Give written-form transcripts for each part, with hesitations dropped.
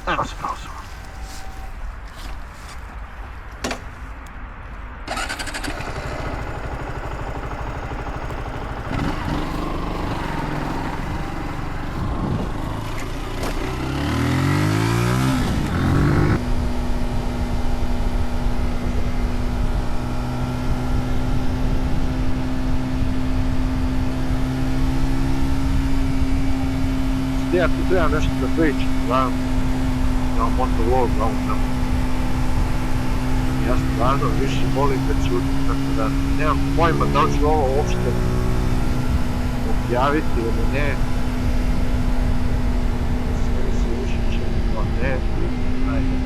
Evo se pauzu. Ja tu trebam nešto da pričam, gledam, imam motovlog, gledam. Ja stvarno više volim da ćutim, tako da nemam pojma da li ću ovo uopšte objaviti ili ne. Sve mi se više čini, pa ne, ajde.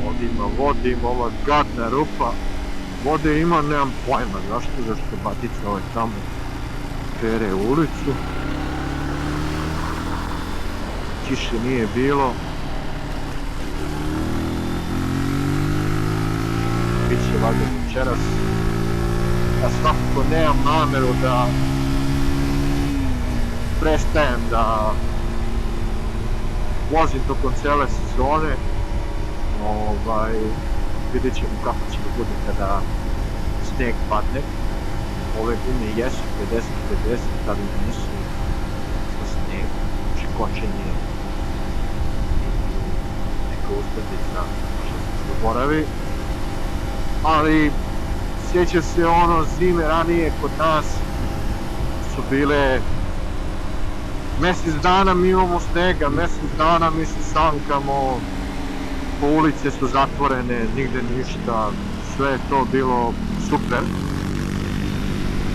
Ovdje ima vode, ima ova gadna rupa. Vode ima, nemam pojma, zašto batica ovaj tamo pere ulicu. Kiše nije bilo. Biće valjda večeras. Ja svakako nemam nameru da prestajem da vozim tokom cele sezone. Vidjet ćemo kako će da bude kada sneg padne. Ove gume jesu 50-50, ali nisu za sneg, kočenje, neka uspadica, što se zaboravi. Ali sjeća se ono zime ranije kod nas su bile mjesec dana mi imamo snega, mjesec dana mi se sankamo, po ulice su zatvorene, nigde ništa, sve je to bilo super.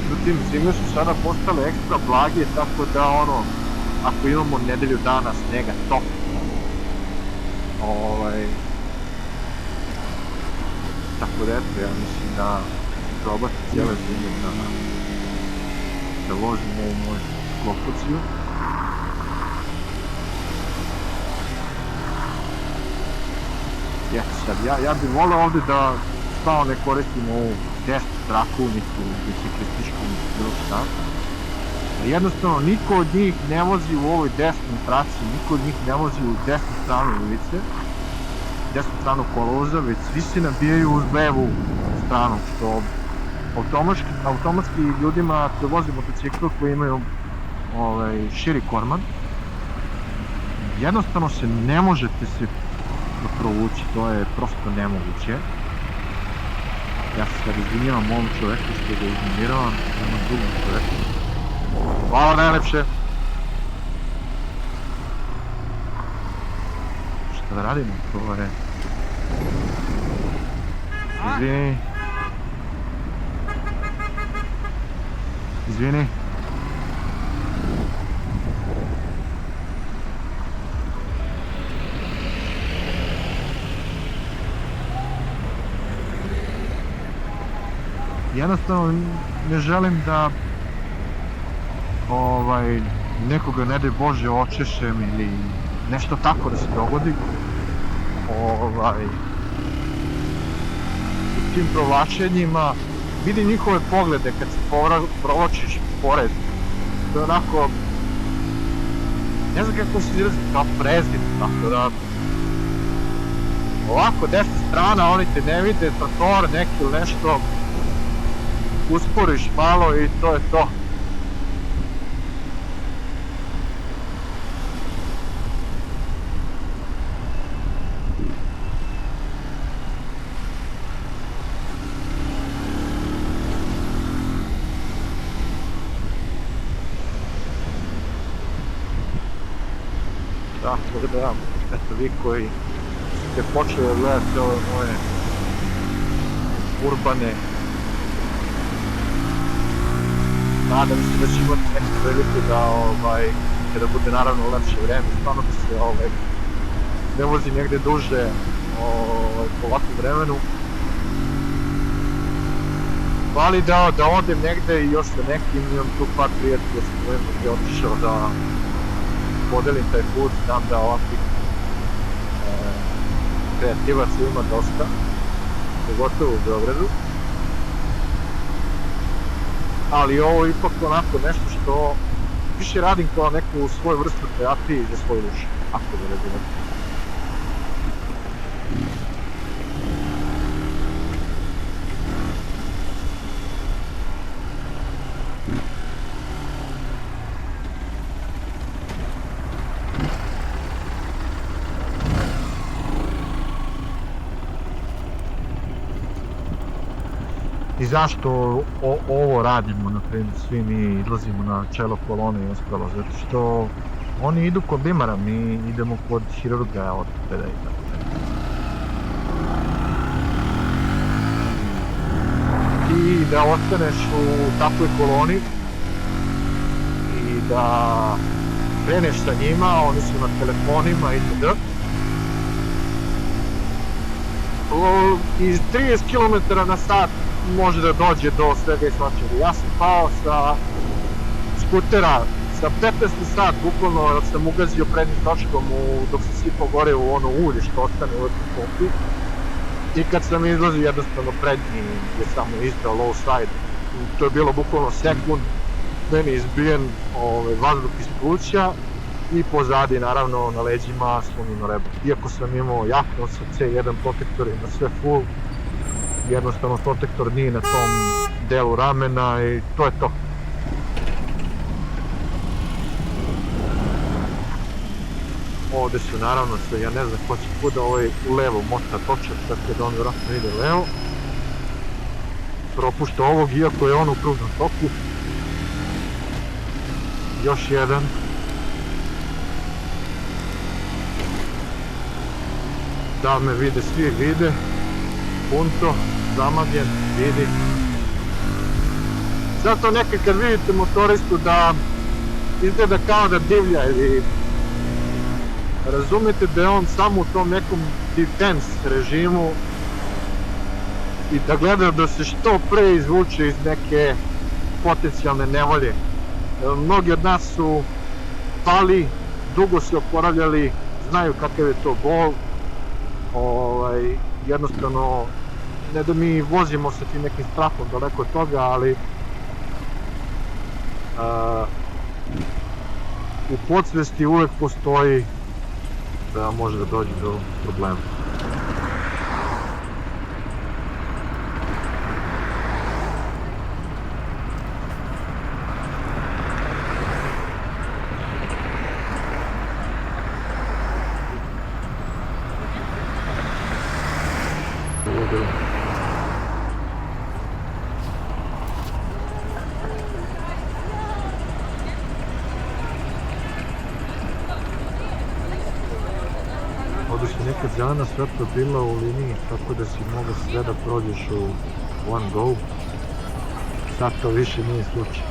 Međutim, zime su sada postale ekstra blage, tako da ono, ako imamo nedelju dana snega, top. Tako da eto, ja mislim da probati cijele zime da vozim ovu moju lokaciju. Eto sad, ja bih volio ovdje da stvarno ne koristim ovu desnu traku, niti biciklističku, niti bilo šta. Jednostavno, niko od njih ne vozi u ovoj desnoj traci, niko od njih ne vozi u desnu stranu ulice, desnu stranu kolovoza, već svi se nabijaju uz levu stranu, što automatski ljudima koji voze motocikl koji imaju širi korman, jednostavno se ne možete se provući, to je prosto nemoguće. Ja se sad izvinjavam ovom čoveku što ga iznimiravam, imam drugom čoveku. Hvala najlepše. Šta da radimo? To je... Izvini. Izvini. Jednostavno ne želim da nekoga, ne daj Bože, očešem ili nešto tako da se dogodi. U tim provlačenjima vidi njihove poglede kad se provlačiš pored. To je onako, ne znam kako se izraziti, kao prezir, tako da ovako desna strana, oni te ne vide, trotoar neki ili nešto, usporiš malo i to je to. Tako da, eto vi koji ste počeli da gledate ove moje urbane, nadam se da će imati neku priliku da, kada bude naravno lepše vreme, stvarno da se ne vozi negde duže po ovakvom vremenu. Ali da odem negde i još sa nekim, imam tu par prijatelja s kojima bi otišao da podelim taj put, znam da ovakvih kreativaca ima dosta, pogotovo u Beogradu. Ali ovo je ipak onako nešto što više radim kao neku svoju vrstu terapije za svoju dušu. Ako da razumete. I zašto ovo radimo, na primjer, svi mi izlazimo na čelo kolone i ostalo, zato što oni idu kod limara, mi idemo kod hirurga, ortopeda i tako dalje. I da ostaneš u takvoj koloni i da kreneš sa njima, oni su na telefonima itd. Iz 30 km na sat može da dođe do svega i svačega. Ja sam pao sa skutera sa 15 sat, bukvalno sam ugazio prednjim točkom dok se svi pogore u ono ulje što ostane uvek u pompi. I kad sam izlazio, jednostavno prednji je samo izdao low side. To je bilo bukvalno sekund, meni izbijen vazduh iz pluća i pozadi naravno na leđima slomljeno rebro. Iako sam imao jakno sa C1 protektorima, sve full, jednostavno protektor nije na tom delu ramena i to je to. Ovde su naravno sve, ja ne znam ko će kuda u levo mota točak, tako da on vjerojatno ide levo. Propušta ovog, iako je on u kružnom toku. Još jedan. Da me vide, svi vide. Punto, zamagljen, vidi. Zato nekad kad vidite motoristu da izgleda kao da divlja ili razumete da je on samo u tom nekom defense režimu i da gleda da se što pre izvuče iz neke potencijalne nevolje. Mnogi od nas su pali, dugo se oporavljali, znaju kakav je to bol. Jednostavno, ne da mi vozimo sa tim nekim strahom daleko od toga, ali u podsvesti uvek postoji da može da dođe do problema. Ovdje su nekad zelena svetla bila u liniji, tako da si mogao sve da prođeš u one go. Sad to više nije slučaj.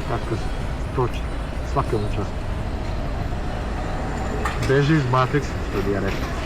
Tako to će svaka mu čast. Beži iz Matrixa, što bi ja rekao.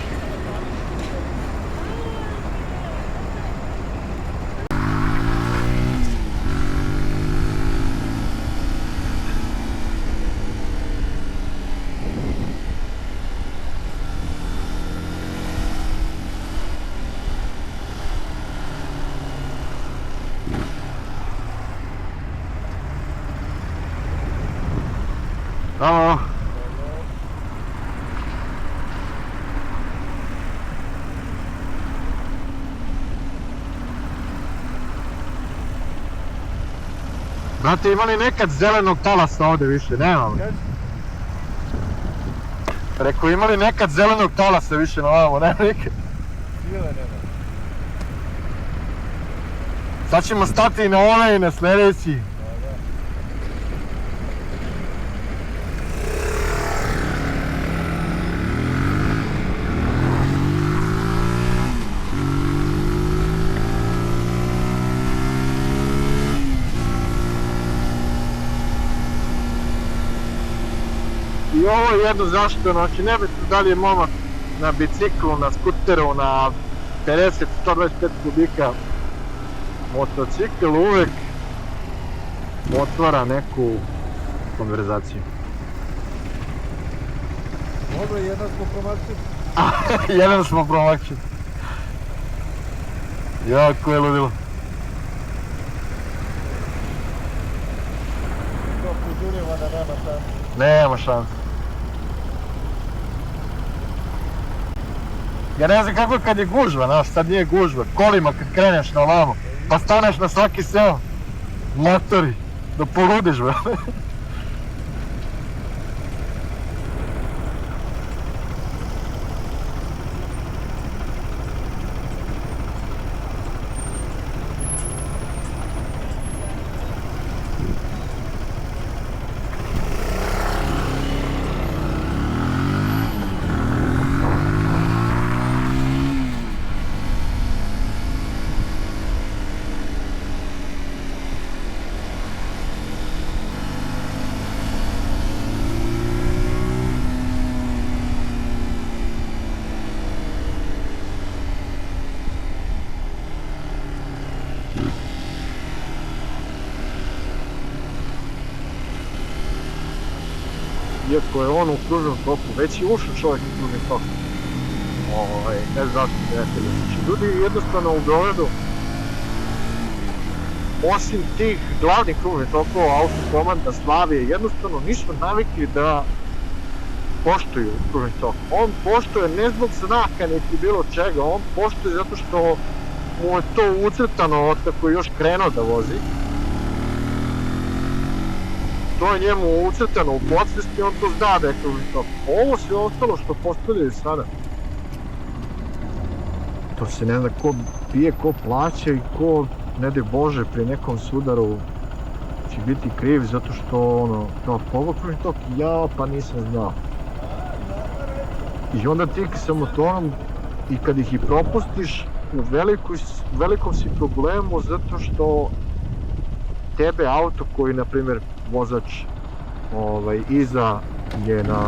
Halo. Brate, ima li nekad zelenog talasa ovde više? Nema li? Rekao, ima li nekad zelenog talasa više na ovamo? Nema nikad. Sad ćemo stati i na ove i na sledeći. I ovo je jedno zašto, znači nebitno da li je momak na biciklu, na skuteru, na 50-125 kubika, motocikl uvek otvara neku konverzaciju. Dobro, jedan smo promakšeni. Jedan smo promakšeni. Jako je ludilo. To požurimo da nema šanse. Nema šanse. Ja ne znam kako je kad je gužva, znaš, sad nije gužva, kolima kad kreneš na ovamo, pa staneš na svaki seo, motori, da poludiš, bre. Iako je on u kružnom toku, već je ušao čovjek u kružni tok. Ne znam zašto prijatelji. Znači, ljudi jednostavno u Beogradu, osim tih glavnih kružnih tokova, Autokomanda, Slavije, jednostavno nisu navikli da poštuju kružni tok. On poštuje ne zbog znaka niti bilo čega, on poštuje zato što mu je to ucrtano od kako je još krenuo da vozi. To je njemu ucrtano u podsvesti, on to zna da je kružni tok. Ovo sve ostalo što postavljaju sada, to se ne zna ko pije, ko plaća i ko, ne daj Bože, pri nekom sudaru će biti kriv zato što kao ovo kružni tok, ja pa nisam znao. I onda ti sa motorom, i kad ih i propustiš, u velikom si problemu zato što tebe auto koji, na primjer, vozač iza je na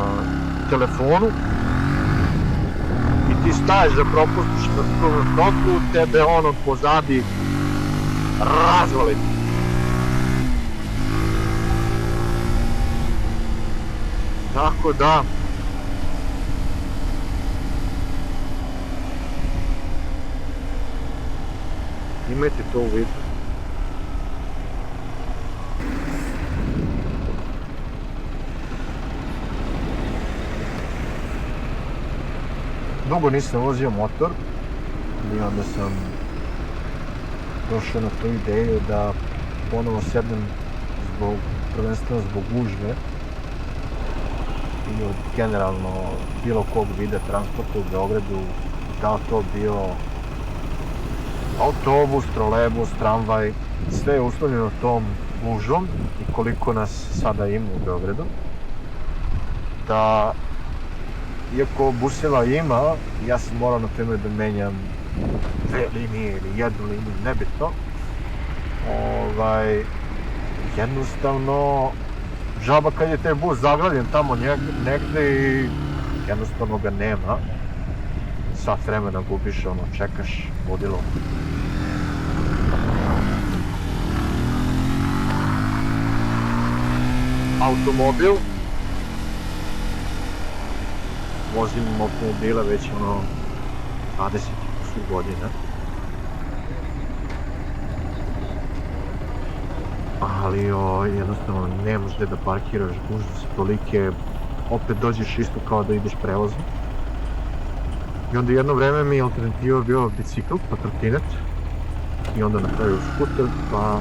telefonu i ti staješ da propustiš na kružnom toku, tebe pozadi razvali. Tako da imajte to u vidu. Dugo nisam vozio motor i onda sam došao na tu ideju da ponovo sednem prvenstveno zbog gužve i od generalno bilo kog vida transporta u Beogradu, da li to bio autobus, trolejbus, tramvaj, sve je uslovljeno tom gužvom i koliko nas sada ima u Beogradu, da iako buseva ima, ja sam morao, na primjer, da menjam 2 linije ili 1 liniju, nebitno. Jednostavno, žaba kad je taj bus zaglavljen tamo negde i jednostavno ga nema. Sat vremena gubiš, čekaš, ludilo. Automobil. Vozim automobila već 20 godina. Ali jednostavno ne možeš da parkiraš, gužve su tolike, opet dođeš isto kao da ideš prevozom. I onda jedno vreme mi je alternativa bio bicikl, pa trotinet, i onda na kraju skuter, pa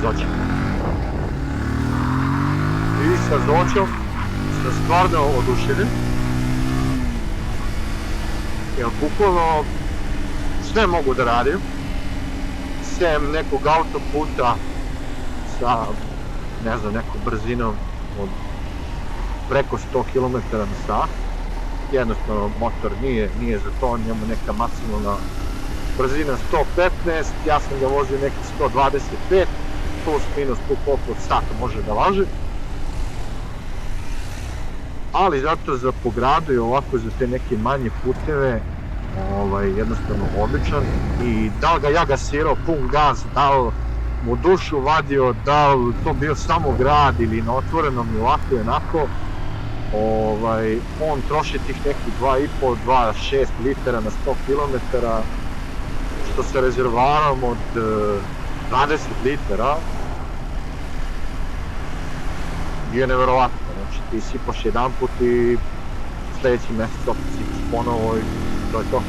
Zoća. I sa Zoćom sam stvarno oduševljen, jer bukvalno sve mogu da radim, sem nekog autoputa sa, ne znam, nekom brzinom od preko 100 km/h. Jednostavno motor nije za to, njemu neka maksimalna brzina 115, ja sam ga vozio neki 125, plus minus koliko sata može da važi. Ali zato za po gradu i ovako za te neke manje puteve jednostavno odličan. I da li ga ja gasirao pun gaz, da li mu dušu vadio, da li to bio samo grad ili na otvorenom i ovako i onako, on troši tih nekih 2,5-2,6 litara na 100 km, što sa rezervoarom od 20 litara je neverovatno. Znači ti sipaš jedan put i sljedeći mesec opet sipaš ponovo i to je to.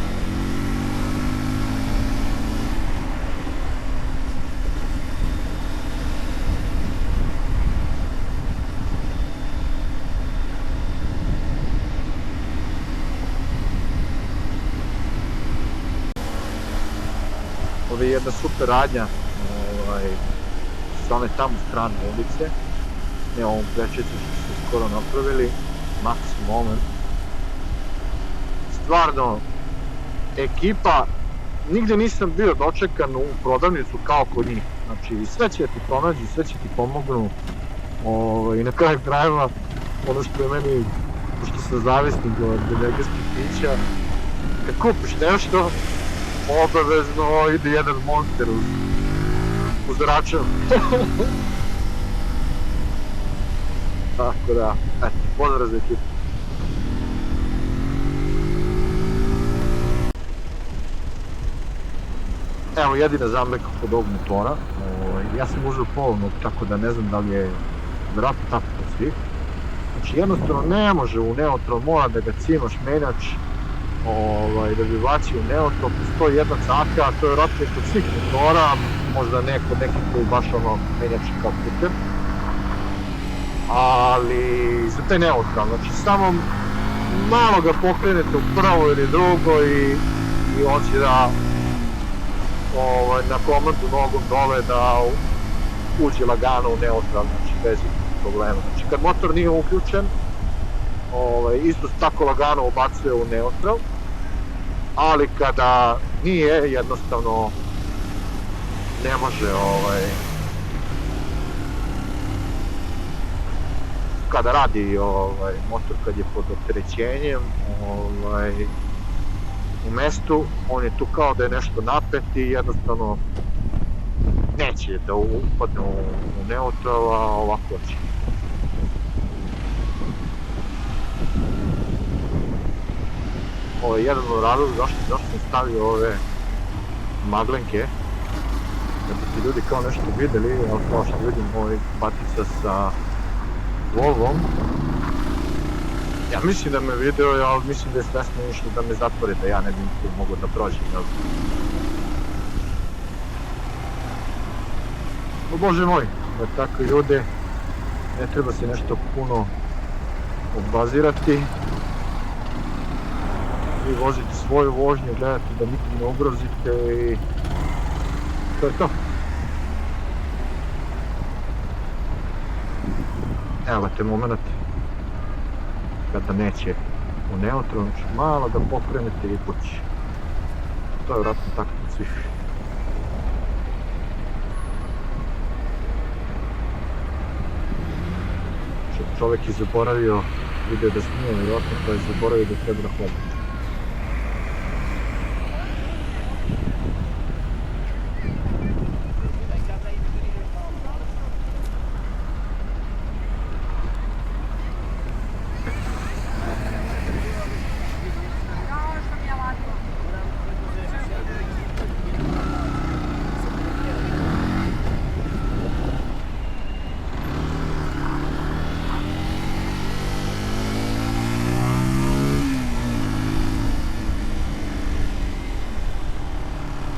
Ovo je jedna super radnja sa one tamo strane ulice, ne ovom prečicu što su skoro napravili, Max Moment. Stvarno, ekipa, nigde nisam bio dočekan u prodavnicu kao kod njih. Znači, sve će ti pronađu, sve će ti pomognu. I na kraju krajeva, ono što je meni, pošto sam zavisnik od energetskih pića, kad kupiš nešto, obavezno ide jedan Monster uz račun. Tako da, eto, pozdrav za ekipu. Evo jedina zamreka kod ovog motora, ja sam uzeo polovnog, tako da ne znam da li je vjerojatno tako kod svih. Znači jednostavno ne može u neutral, mora da ga cimaš menjač, da bi bacio u neutral, postoji jedna caka, a to je vjerojatno i kod svih motora, možda neko, neki koji baš ono menjači kao puter. Ali za taj neutral, znači samo malo ga pokrenete u prvo ili drugo i on će da na komandu nogom dole da uđe lagano u neutral, znači bez problema. Znači kad motor nije uključen, isto tako lagano ubacuje u neutral, ali kada nije, jednostavno ne može, kada radi motor kad je pod opterećenjem u mestu, on je tu kao da je nešto napet i jednostavno neće da upadne u neutral, a ovako će. Ovo je jedan od razloga zašto sam stavio ove maglenke, da bi ti ljudi kao nešto videli, ali kao što vidim batica sa Volvom. Ja mislim da me video, ali mislim da je svesno išlo da me zatvori, da ja ne bih tu mogo da prođem. O Bože moj, da takve ljude ne treba se nešto puno obazirati. Vi vozite svoju vožnju, gledate da nikog ne ugrozite i to je to. Evo te moment kada neće u neutral, znači malo da pokrenete i kući. To je vjerojatno tako kod svih. Čovjek je zaboravio, vidio da snije vjerojatno, pa je zaboravio da treba da hlada.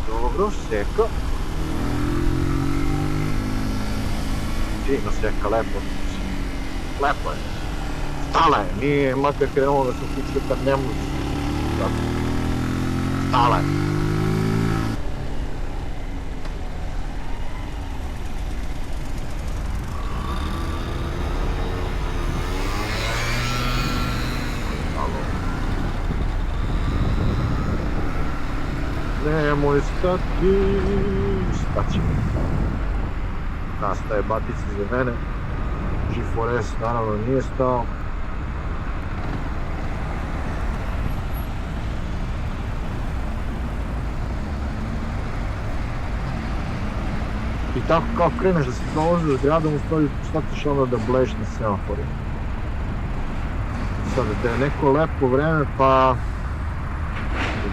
Dobro, seka. Fino seka, lepo. Lepo je. Stala je, nije makar krenulo da se uključuje kad ne može. Stala je. Nemoj stati, staćemo. Nastaje batica za mene. G4S naravno nije stao. I tako kao kreneš da se prolaziš gradom, u stvari shvatiš onda da bleješ na semaforima. Sada da je neko lepo vreme, pa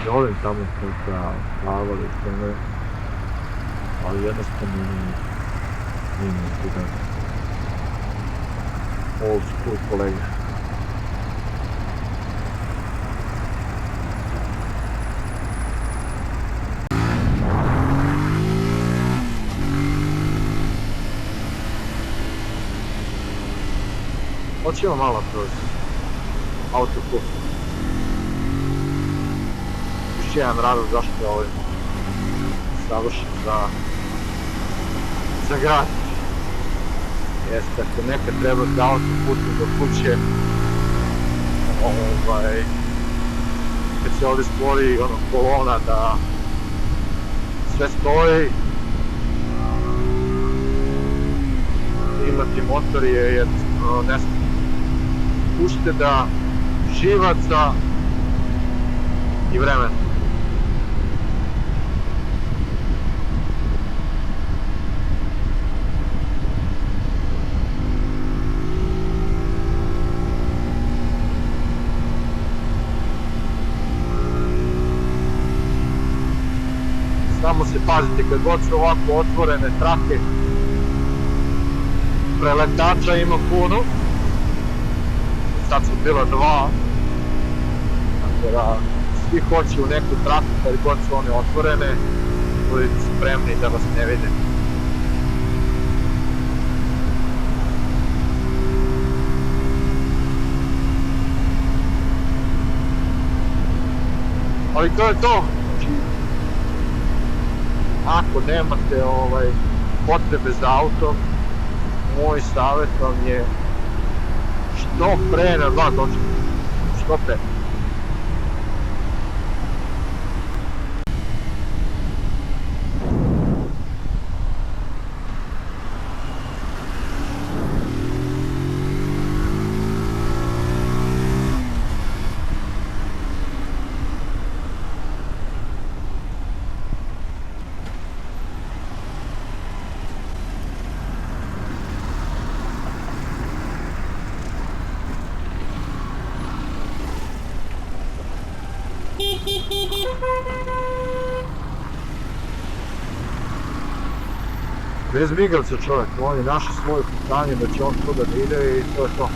da ovim tamo koji pravali tome, ali jednostavno nije jedan old school kolega. Hoćemo malo kroz autoput. Još jedan razlog zašto je ovaj savršen za grad. Jeste, ako nekad treba da autoputom do kuće, kad se ovdje stvori kolona da sve stoji, imati motor je jednostavno nestano. Ušteda živaca i vremena. Samo se pazite, kad god su ovako otvorene trake, preletača ima puno, sad su bila 2, tako da svi hoće u neku traku kad god su one otvorene, budite spremni da vas ne vide. Ali to je to. Ako nemate potrebe za autom, moj savjet vam je što pre na 2 dođete. Što pre. Bez migavca čovjek, on je našao svoje putanje da će on tu da ide i to je to.